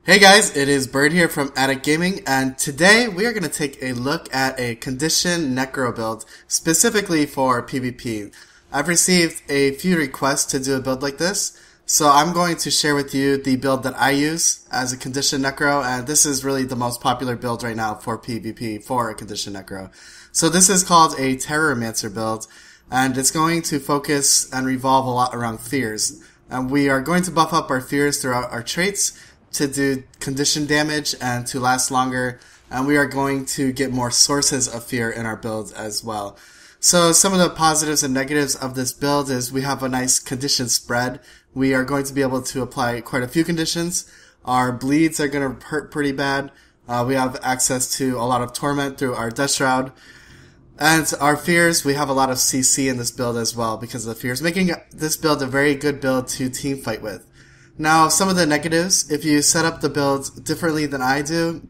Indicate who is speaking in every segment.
Speaker 1: Hey guys, it is Bird here from Attic Gaming, and today we are going to take a look at a condition necro build, specifically for PvP. I've received a few requests to do a build like this, so I'm going to share with you the build that I use as a condition necro, and this is really the most popular build right now for PvP for a condition necro. So this is called a Terrormancer build, and it's going to focus and revolve a lot around fears. And we are going to buff up our fears throughout our traits to do condition damage and to last longer, and we are going to get more sources of fear in our build as well. So some of the positives and negatives of this build is we have a nice condition spread. We are going to be able to apply quite a few conditions. Our bleeds are going to hurt pretty bad. We have access to a lot of torment through our Death Shroud. And our fears, we have a lot of CC in this build as well because of the fears, making this build a very good build to team fight with. Now, some of the negatives, if you set up the build differently than I do,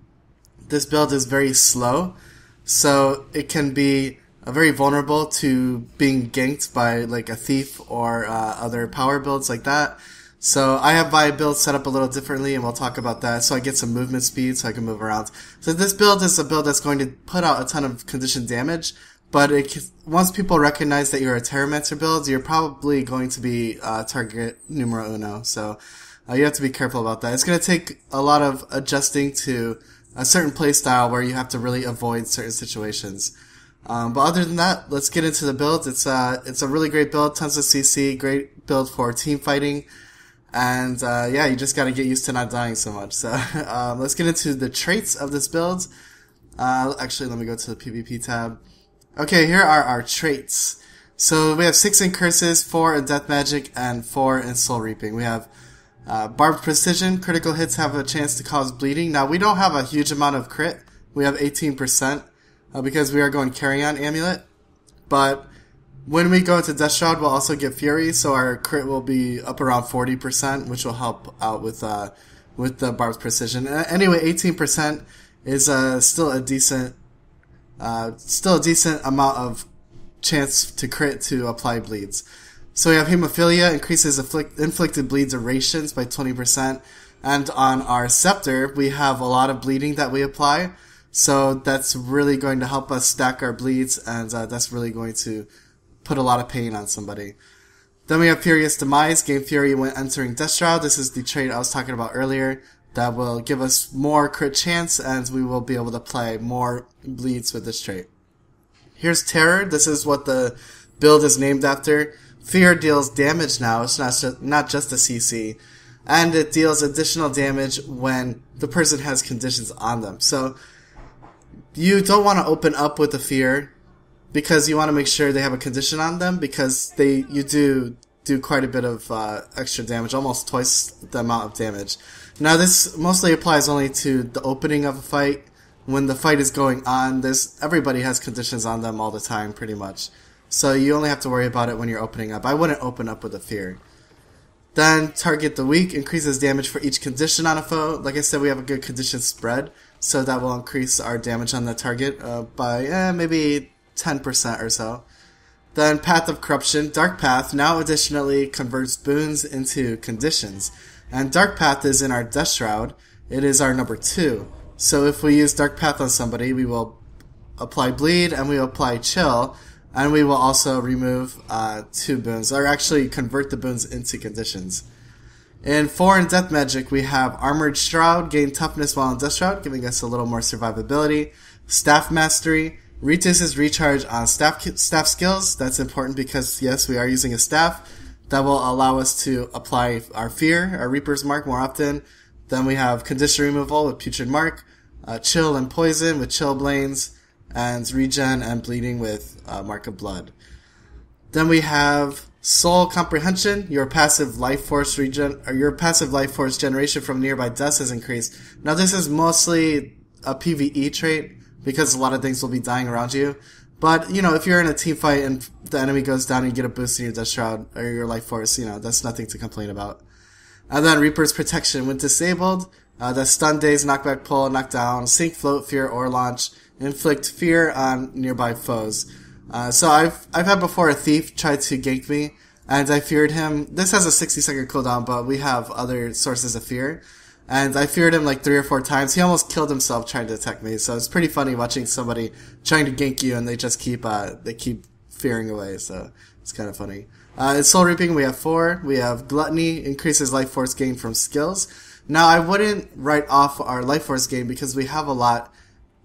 Speaker 1: this build is very slow, so it can be very vulnerable to being ganked by like a thief or other power builds like that. So I have my build set up a little differently, and we'll talk about that, so I get some movement speed so I can move around. So this build is a build that's going to put out a ton of condition damage, but once people recognize that you're a Terrormancer build, you're probably going to be target numero uno. So you have to be careful about that. It's going to take a lot of adjusting to a certain playstyle where you have to really avoid certain situations. But other than that, let's get into the build. It's a really great build, tons of CC, great build for team fighting. And yeah, you just got to get used to not dying so much. So let's get into the traits of this build. Actually, let me go to the PvP tab. Okay, here are our traits. So we have 6 in Curses, 4 in Death Magic, and 4 in Soul Reaping. We have Barbed Precision. Critical hits have a chance to cause bleeding. Now, we don't have a huge amount of crit. We have 18% because we are going Carrion Amulet. But when we go into Death Shroud, we'll also get Fury, so our crit will be up around 40%, which will help out with the Barbed Precision. Anyway, 18% is still a decent amount of chance to crit to apply bleeds. So we have Hemophilia, increases inflicted bleed durations by 20%, and on our Scepter, we have a lot of bleeding that we apply, so that's really going to help us stack our bleeds, and that's really going to put a lot of pain on somebody. Then we have Furious Demise, gain Fury when entering Death Shroud. This is the trait I was talking about earlier that will give us more crit chance, and we will be able to apply more bleeds with this trait. Here's Terror. This is what the build is named after. Fear deals damage now. It's not just a CC. And it deals additional damage when the person has conditions on them. So you don't want to open up with the Fear because you want to make sure they have a condition on them, because you do quite a bit of extra damage, almost twice the amount of damage. Now this mostly applies only to the opening of a fight. When the fight is going on, everybody has conditions on them all the time, pretty much. So you only have to worry about it when you're opening up. I wouldn't open up with a Fear. Then Target the Weak, increases damage for each condition on a foe. Like I said, we have a good condition spread, so that will increase our damage on the target by maybe 10% or so. Then Path of Corruption, Dark Path now additionally converts boons into conditions. And Dark Path is in our Death Shroud. It is our number 2. So if we use Dark Path on somebody, we will apply Bleed, and we will apply Chill, and we will also remove 2 boons, or actually convert the boons into conditions. In 4 in Death Magic, we have Armored Shroud, gain Toughness while in Death Shroud, giving us a little more survivability. Staff Mastery, reduces recharge on staff skills. That's important because, yes, we are using a staff. That will allow us to apply our Fear, our Reaper's Mark, more often. Then we have Condition Removal with Putrid Mark, Chill and Poison with Chill Blains, and Regen and Bleeding with Mark of Blood. Then we have Soul Comprehension. Your passive life force generation from nearby deaths has increased. Now this is mostly a PvE trait because a lot of things will be dying around you. But, you know, if you're in a team fight and the enemy goes down and you get a boost in your Death Shroud or your life force, you know, that's nothing to complain about. And then Reaper's Protection. When disabled, that's Stun Daze, Knockback Pull, Knockdown, Sink, Float, Fear, or Launch. Inflict Fear on nearby foes. So I've had before a thief try to gank me, and I feared him. This has a 60-second cooldown, but we have other sources of fear. And I feared him like 3 or 4 times. He almost killed himself trying to attack me. So it's pretty funny watching somebody trying to gank you and they just keep fearing away. So it's kind of funny. In Soul Reaping we have 4. We have Gluttony, increases life force gain from skills. Now I wouldn't write off our life force gain because we have a lot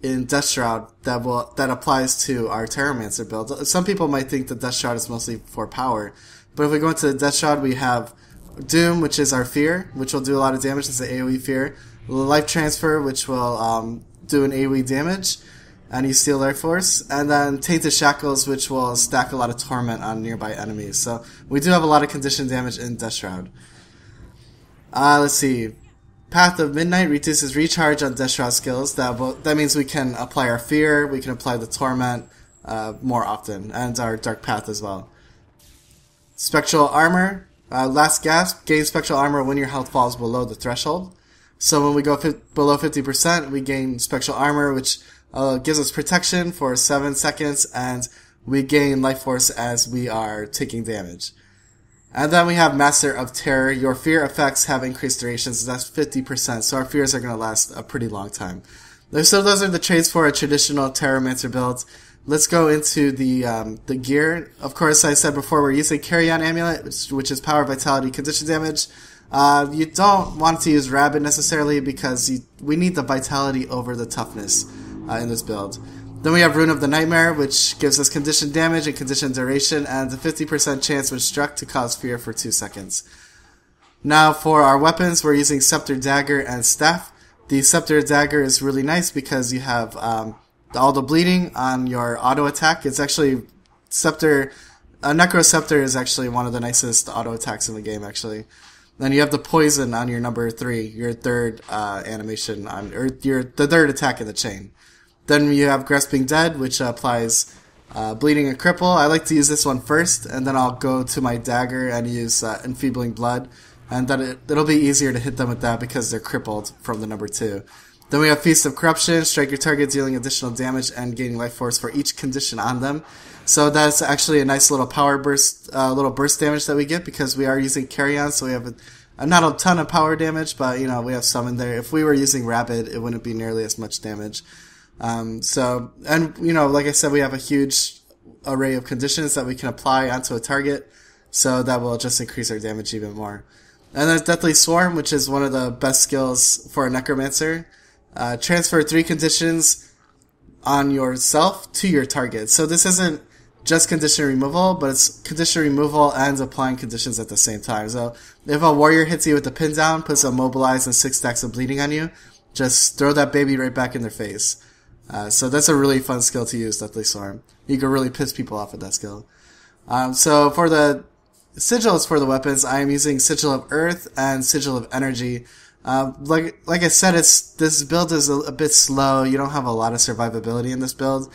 Speaker 1: in Death Shroud that applies to our Terrormancer build. Some people might think that Death Shroud is mostly for power. But if we go into the Death Shroud, we have Doom, which is our fear, which will do a lot of damage. It's an AoE fear. Life Transfer, which will do an AoE damage, and you steal life force. And then Tainted Shackles, which will stack a lot of torment on nearby enemies. So we do have a lot of condition damage in Death Shroud. Let's see. Path of Midnight reduces recharge on Death Shroud skills. That means we can apply our fear, we can apply the torment more often, and our Dark Path as well. Spectral Armor. Last Gasp, gain Spectral Armor when your health falls below the threshold. So when we go below 50%, we gain Spectral Armor, which gives us protection for 7 seconds, and we gain Life Force as we are taking damage. And then we have Master of Terror. Your fear effects have increased durations, so that's 50%, so our fears are going to last a pretty long time. So those are the traits for a traditional Terrormancer build. Let's go into the gear. Of course, I said before, we're using Carry-On Amulet, which is Power, Vitality, Condition Damage. You don't want to use Rabid necessarily because we need the Vitality over the Toughness in this build. Then we have Rune of the Nightmare, which gives us Condition Damage and Condition Duration, and a 50% chance when struck to cause fear for 2 seconds. Now for our weapons, we're using Scepter, Dagger, and Staff. The Scepter Dagger is really nice because you have all the bleeding on your auto attack. It's actually Necro Scepter is actually one of the nicest auto attacks in the game, actually. Then you have the poison on your number 3, your third animation the third attack in the chain. Then you have Grasping Dead, which applies bleeding and cripple. I like to use this one first, and then I'll go to my dagger and use Enfeebling Blood, and then it'll be easier to hit them with that because they're crippled from the number 2. Then we have Feast of Corruption, strike your target dealing additional damage and gaining life force for each condition on them. So that's actually a nice little power burst, little burst damage that we get because we are using Carry-On, so we have not a ton of power damage, but we have some in there. If we were using Rabid, it wouldn't be nearly as much damage. Like I said, we have a huge array of conditions that we can apply onto a target, so that will just increase our damage even more. And there's Deathly Swarm, which is one of the best skills for a Necromancer. Transfer 3 conditions on yourself to your target. So this isn't just condition removal, but it's condition removal and applying conditions at the same time. So if a warrior hits you with the pin down, puts a mobilize and 6 stacks of bleeding on you, just throw that baby right back in their face. So that's a really fun skill to use, Deathly Swarm. You can really piss people off with that skill. So for the sigils for the weapons, I am using Sigil of Earth and Sigil of Energy. Like I said, this build is a bit slow. You don't have a lot of survivability in this build.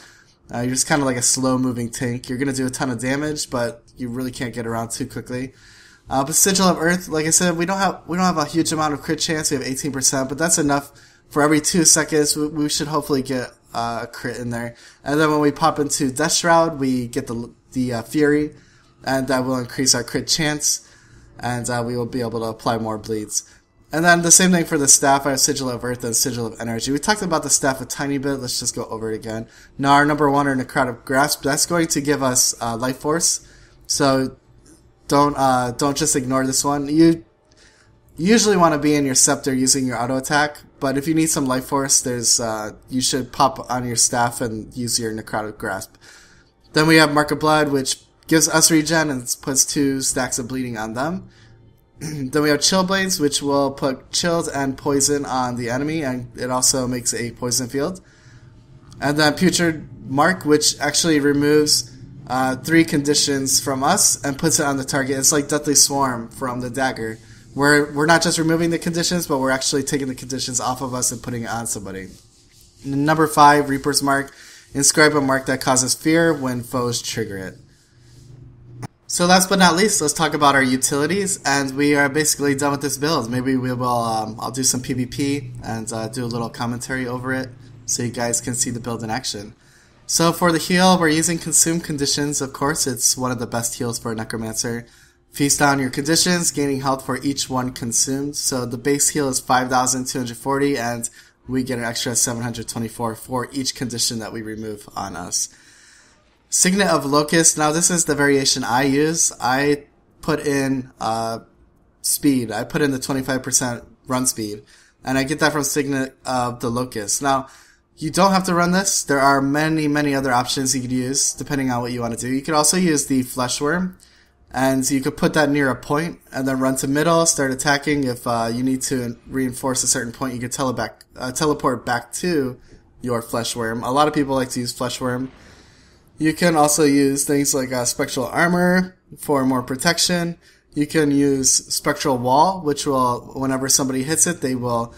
Speaker 1: You're just kind of like a slow-moving tank. You're going to do a ton of damage, but you really can't get around too quickly. But Sigil of Earth, like I said, we don't have a huge amount of crit chance. We have 18%, but that's enough. For every 2 seconds, we should hopefully get a crit in there. And then when we pop into Death Shroud, we get the Fury, and that will increase our crit chance, and we will be able to apply more bleeds. And then the same thing for the staff. I have Sigil of Earth and Sigil of Energy. We talked about the staff a tiny bit. Let's just go over it again. Now our number 1 are Necrotic Grasp. That's going to give us life force. So don't just ignore this one. You usually want to be in your Scepter using your auto attack, but if you need some life force, you should pop on your staff and use your Necrotic Grasp. Then we have Mark of Blood, which gives us regen and puts 2 stacks of bleeding on them. Then we have Chill Blades, which will put chilled and poison on the enemy, and it also makes a poison field. And then Putrid Mark, which actually removes 3 conditions from us and puts it on the target. It's like Deathly Swarm from the dagger. We're not just removing the conditions, but we're actually taking the conditions off of us and putting it on somebody. Number 5, Reaper's Mark. Inscribe a mark that causes fear when foes trigger it. So last but not least, let's talk about our utilities, and we are basically done with this build. Maybe we will, I'll do some PvP and do a little commentary over it so you guys can see the build in action. So for the heal, we're using Consume Conditions, of course. It's one of the best heals for a Necromancer. Feast on your conditions, gaining health for each one consumed. So the base heal is 5,240, and we get an extra 724 for each condition that we remove on us. Signet of Locust. Now this is the variation I use. I put in speed. I put in the 25% run speed, and I get that from Signet of the Locust. Now, you don't have to run this. There are many other options you could use depending on what you want to do. You could also use the Fleshworm, and you could put that near a point and then run to middle, start attacking. If you need to reinforce a certain point, you could teleport back to your Fleshworm. A lot of people like to use Fleshworm. You can also use things like Spectral Armor for more protection. You can use Spectral Wall, which will, whenever somebody hits it, you will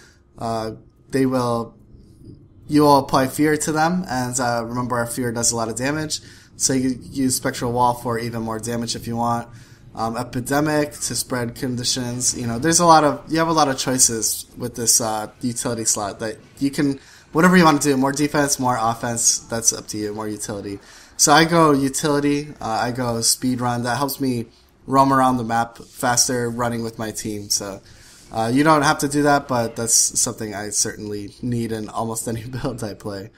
Speaker 1: apply fear to them, and remember our fear does a lot of damage. So you can use Spectral Wall for even more damage if you want. Epidemic to spread conditions. You have a lot of choices with this utility slot that you can, whatever you want to do, more defense, more offense, that's up to you, more utility. So I go utility, I go speed run. That helps me roam around the map faster running with my team. So you don't have to do that, but that's something I certainly need in almost any build I play.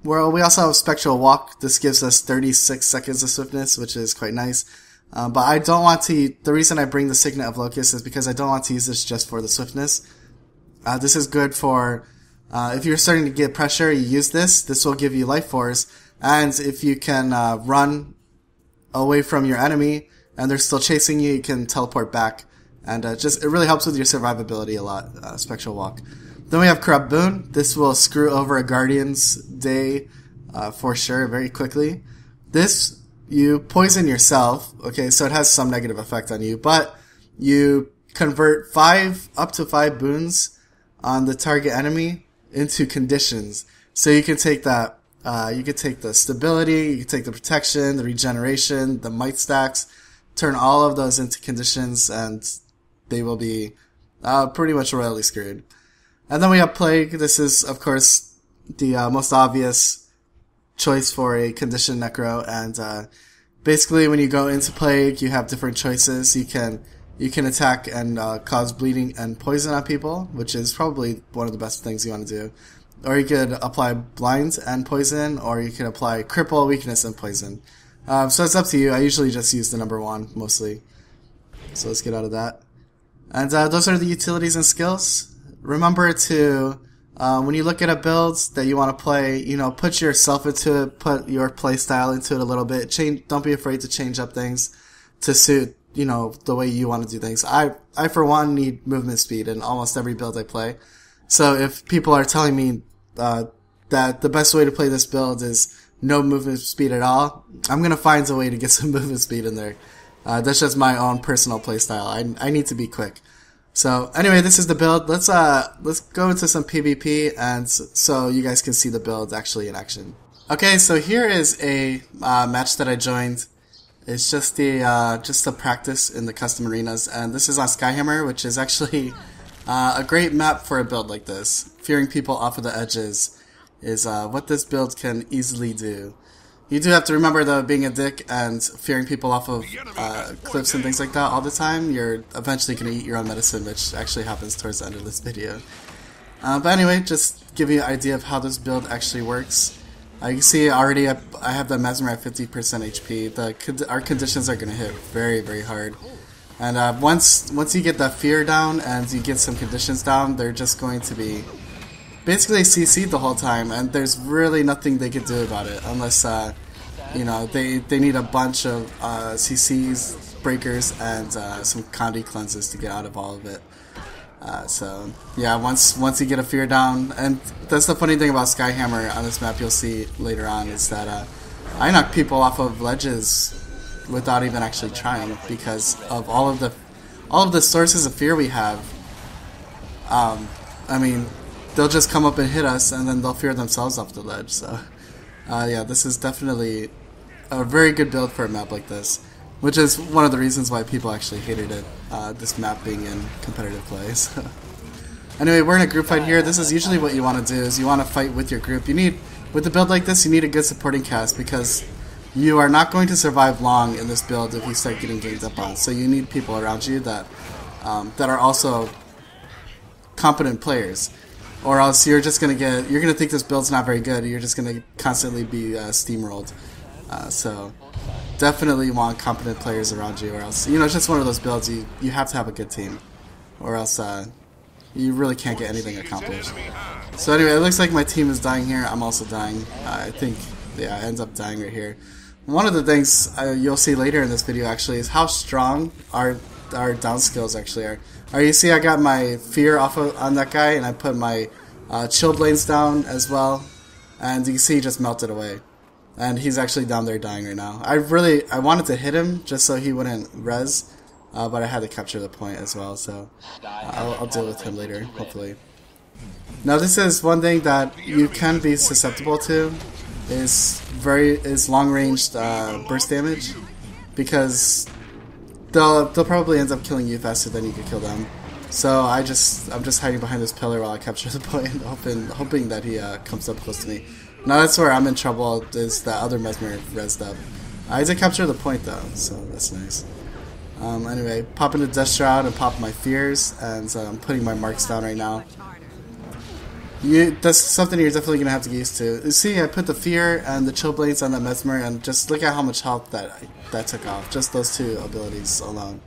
Speaker 1: We also have Spectral Walk. This gives us 36 seconds of swiftness, which is quite nice. But I don't want to, the reason I bring the Signet of Locust is because I don't want to use this just for the swiftness. This is good for, if you're starting to get pressure, you use this. This will give you life force. And if you can run away from your enemy and they're still chasing you, you can teleport back. And it really helps with your survivability a lot, Spectral Walk. Then we have Corrupt Boon. This will screw over a Guardian's day for sure, very quickly. This, you poison yourself, okay, so it has some negative effect on you, but you convert up to 5 boons on the target enemy into conditions. So you can take that, you can take the stability, you can take the protection, the regeneration, the might stacks, turn all of those into conditions, and they will be pretty much royally screwed. And then we have Plague. This is, of course, the most obvious choice for a condition necro. And basically, when you go into Plague, you have different choices. You can attack and cause bleeding and poison on people, which is probably one of the best things you want to do. Or you could apply blind and poison, or you can apply cripple, weakness, and poison. So it's up to you. I usually just use the number 1 mostly. So let's get out of that. And those are the utilities and skills. Remember to, when you look at a build that you want to play, put yourself into it, put your play style into it a little bit. Don't be afraid to change up things to suit, the way you want to do things. I for one need movement speed in almost every build I play. So if people are telling me, that the best way to play this build is no movement speed at all, I'm gonna find a way to get some movement speed in there. That's just my own personal play style. I need to be quick. So anyway, this is the build. Let's go into some PvP, and so you guys can see the build actually in action. Okay, so here is a match that I joined. It's just a practice in the custom arenas, and this is on Skyhammer, which is actually a great map for a build like this. Fearing people off of the edges is what this build can easily do. You do have to remember, though, being a dick and fearing people off of cliffs and things like that all the time, you're eventually going to eat your own medicine, which actually happens towards the end of this video. But anyway, just give you an idea of how this build actually works. You can see already I have the Mesmer at 50% HP. Our conditions are going to hit very, very hard. And once you get that fear down and you get some conditions down, they're just going to be basically CC'd the whole time, and there's really nothing they can do about it unless they need a bunch of CCs, breakers, and some Condi cleanses to get out of all of it. So yeah, once you get a fear down, and that's the funny thing about Skyhammer on this map, you'll see later on, is that I knock people off of ledges without even actually trying because of all of the sources of fear we have. I mean, they'll just come up and hit us, and then they'll fear themselves off the ledge. So yeah, this is definitely a very good build for a map like this, which is one of the reasons why people actually hated it, this map being in competitive play. So anyway, we're in a group fight here. This is usually what you want to do, is you want to fight with your group. With a build like this, you need a good supporting cast, because you are not going to survive long in this build if you start getting ganged up on. So you need people around you that that are also competent players, or else you're just gonna think this build's not very good. You're just gonna constantly be steamrolled. So definitely want competent players around you, or else it's just one of those builds you have to have a good team, or else you really can't get anything accomplished. So anyway, it looks like my team is dying here. I'm also dying. I think I ends up dying right here. One of the things you'll see later in this video actually is how strong our down skills actually are. You see I got my fear off on that guy, and I put my chill blades down as well, and you see he just melted away. And he's actually down there dying right now. I wanted to hit him just so he wouldn't res, but I had to capture the point as well, so I'll deal with him later, hopefully. Now this is one thing that you can be susceptible to, is long-ranged burst damage, because they'll probably end up killing you faster than you could kill them. So I'm just hiding behind this pillar while I capture the point, hoping that he comes up close to me. Now that's where I'm in trouble, is the other Mesmer rezzed up. I did capture the point though, so that's nice. Anyway, pop into Death Shroud and pop my fears, and I'm putting my marks down right now. That's something you're definitely going to have to get used to. You see, I put the fear and the chill blades on that Mesmer, and just look at how much health that took off. Just those two abilities alone.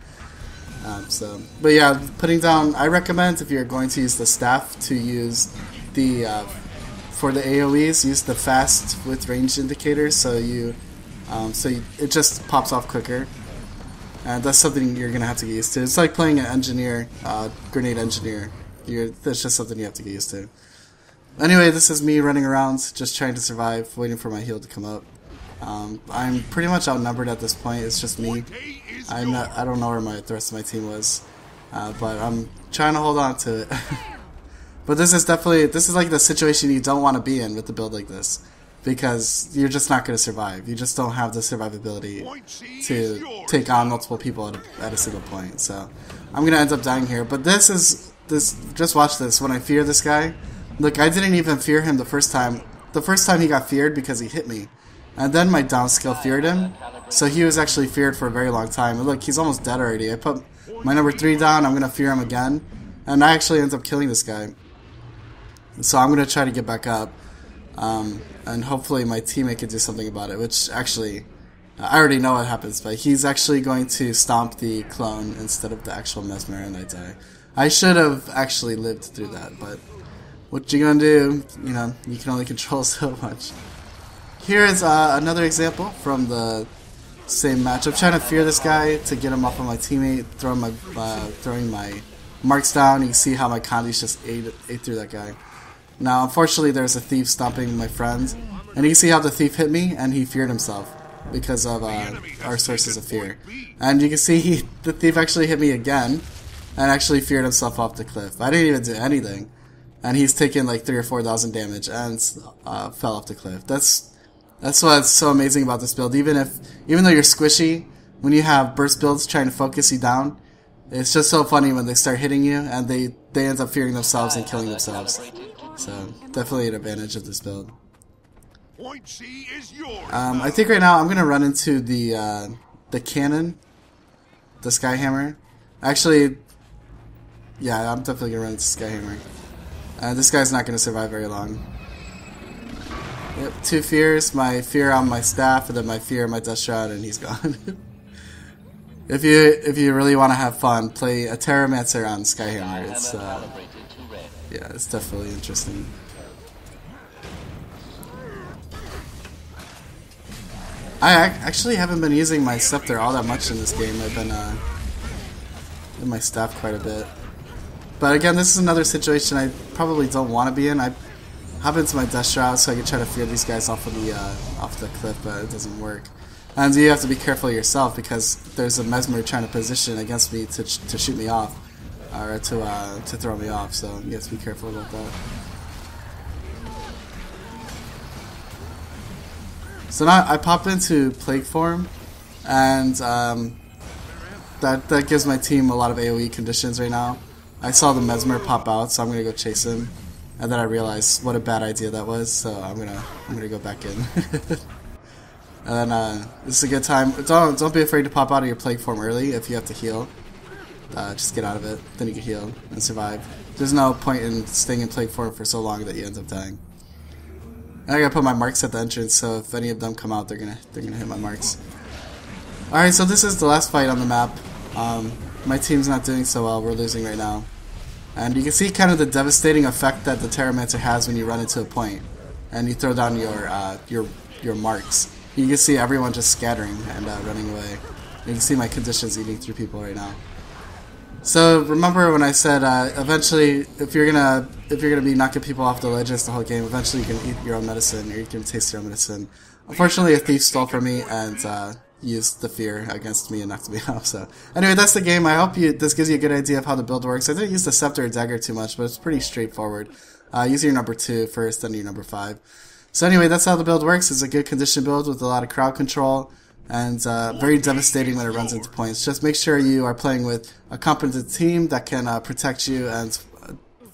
Speaker 1: But yeah, putting down, I recommend if you're going to use the staff to use the, for the AoEs, use the fast with range indicators, so it just pops off quicker. And that's something you're going to have to get used to. It's like playing an engineer, grenade engineer. That's just something you have to get used to. Anyway, this is me running around, just trying to survive, waiting for my heal to come up. I'm pretty much outnumbered at this point. It's just me. I don't know where the rest of my team was, but I'm trying to hold on to it. But this is like the situation you don't want to be in with a build like this, because you're just not going to survive. You just don't have the survivability to take on multiple people at a single point. So I'm going to end up dying here. But just watch this. When I fear this guy, look, I didn't even fear him the first time. The first time he got feared because he hit me. And then my down skill feared him. So he was actually feared for a very long time. And look, he's almost dead already. I put my number 3 down, I'm going to fear him again. And I actually end up killing this guy. So I'm going to try to get back up. And hopefully my teammate can do something about it. Which actually, I already know what happens. But he's actually going to stomp the clone instead of the actual Mesmer, and I die. I should have actually lived through that, but what you gonna do? You can only control so much. Here is another example from the same match. I'm trying to fear this guy to get him off of my teammate, throwing my marks down. You can see how my condies just ate through that guy. Now, unfortunately, there's a thief stomping my friend, and you can see how the thief hit me, and he feared himself because of our sources of fear. And you can see the thief actually hit me again, and actually feared himself off the cliff. I didn't even do anything. And he's taken like 3,000 or 4,000 damage and fell off the cliff. That's what's so amazing about this build. Even though you're squishy, when you have burst builds trying to focus you down, it's just so funny when they start hitting you and they end up fearing themselves and killing themselves. So definitely an advantage of this build. I think right now I'm gonna run into the cannon, the Skyhammer. Actually, yeah, I'm definitely gonna run into Skyhammer. This guy's not going to survive very long. Yep, 2 fears, my fear on my staff, and then my fear on my Death Shroud, and he's gone. If you really want to have fun, play a Terrormancer on Skyhammer. It's definitely interesting. I actually haven't been using my scepter all that much in this game. I've been in my staff quite a bit. But again, this is another situation I probably don't want to be in. I hop into my Death Shroud so I can try to fear these guys off the cliff, but it doesn't work. And you have to be careful yourself because there's a Mesmer trying to position against me to shoot me off, or to throw me off. So you have to be careful about that. So now I popped into Plague Form, and that gives my team a lot of AoE conditions right now. I saw the Mesmer pop out, so I'm gonna go chase him, and then I realized what a bad idea that was. So I'm gonna go back in. And then this is a good time. Don't be afraid to pop out of your plague form early if you have to heal. Just get out of it, then you can heal and survive. There's no point in staying in plague form for so long that you end up dying. And I gotta put my marks at the entrance, so if any of them come out, they're gonna hit my marks. All right, so this is the last fight on the map. My team's not doing so well. We're losing right now, and you can see kind of the devastating effect that the Terrormancer has when you run into a point and you throw down your marks. You can see everyone just scattering and running away. You can see my conditions eating through people right now. So remember when I said eventually, if you're gonna be knocking people off the ledges the whole game, eventually you can eat your own medicine or you can taste your own medicine. Unfortunately, a thief stole from me and used the fear against me and knocked me off. So anyway, that's the game. I hope this gives you a good idea of how the build works. I didn't use the scepter or dagger too much, but it's pretty straightforward. Use your number 2 first, then your number 5. So anyway, that's how the build works. It's a good condition build with a lot of crowd control. And very devastating when it runs into points. Just make sure you are playing with a competent team that can protect you and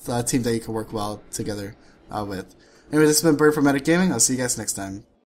Speaker 1: a team that you can work well together with. Anyway, this has been Bird from Gaming. I'll see you guys next time.